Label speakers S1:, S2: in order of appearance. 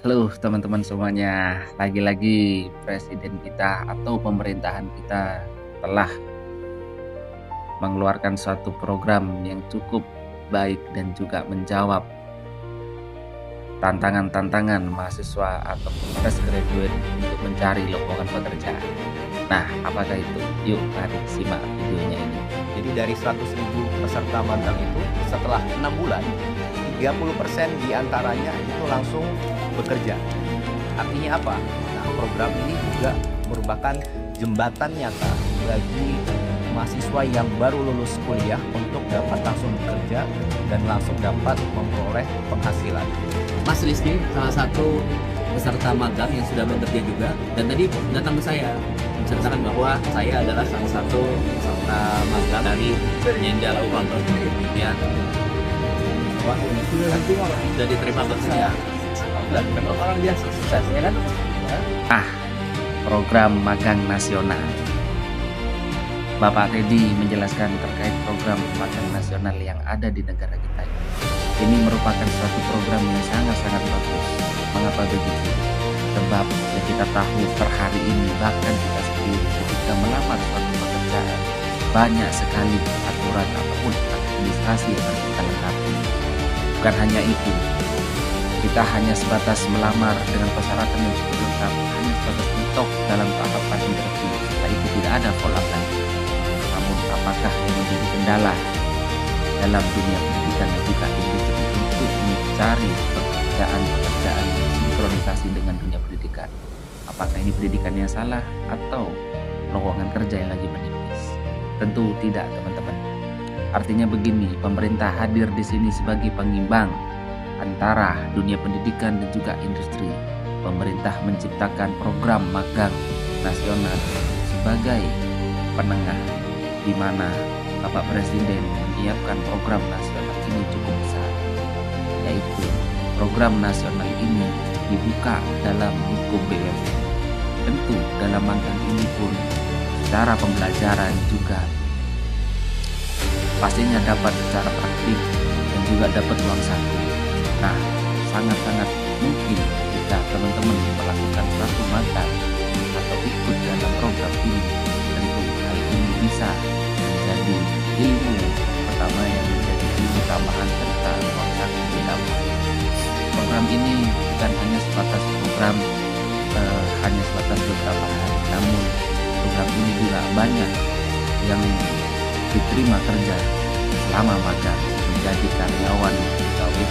S1: Halo teman-teman semuanya, lagi-lagi presiden kita atau pemerintahan kita telah mengeluarkan suatu program yang cukup baik dan juga menjawab tantangan-tantangan mahasiswa atau fresh graduate untuk mencari lowongan pekerjaan. Nah, apakah itu? Yuk mari simak videonya ini.
S2: Jadi dari 100.000 peserta magang itu setelah 6 bulan 30% diantaranya itu langsung bekerja. Artinya apa? Nah, program ini juga merupakan jembatan nyata bagi mahasiswa yang baru lulus kuliah untuk dapat langsung bekerja dan langsung dapat memperoleh penghasilan.
S3: Mas Rizky salah satu peserta magang yang sudah bekerja juga, dan tadi datang ke saya menceritakan bahwa saya adalah salah satu peserta magang dari Nyenda Labuan Kemudian sudah diterima bekerja dan memang orang biasa sukses ya kan.
S1: Program magang nasional. Bapak Teddy menjelaskan terkait program magang nasional yang ada di negara kita ini. Ini merupakan suatu program yang sangat-sangat bagus. Mengapa begitu? Sebab ya kita tahu per hari ini bahkan kita sendiri ketika melamar suatu pekerjaan banyak sekali aturan ataupun administrasi yang harus kita lengkapi. Bukan hanya itu, kita hanya sebatas melamar dengan persyaratan yang cukup lengkap, hanya sebatas mentok dalam tahapan interview. Setelah itu tidak ada follow up lagi. Namun apakah yang menjadi kendala dalam dunia pendidikan dan juga industri untuk mencari pekerjaan yang sinkronisasi dengan dunia pendidikan? Apakah ini pendidikan yang salah atau lowongan kerja yang lagi menipis? Tentu tidak, teman-teman. Artinya begini, pemerintah hadir di sini sebagai pengimbang antara dunia pendidikan dan juga industri. Pemerintah menciptakan program magang nasional sebagai penengah di mana Bapak Presiden menyiapkan program nasional ini cukup besar, yaitu program nasional ini dibuka dalam hukum BUMN. Tentu dalam magang ini pun secara pembelajaran juga pastinya dapat secara praktik dan juga dapat uang saku. Nah, sangat-sangat mungkin jika teman-teman melakukan suatu magang atau ikut dalam program ini, tentu hal ini bisa menjadi ilmu pertama yang menjadi ilmu tambahan serta uang saku didapat. Program ini bukan hanya sebatas program hanya sebatas beberapa hari, namun program ini juga banyak yang diterima kerja selama magang menjadi karyawan pegawai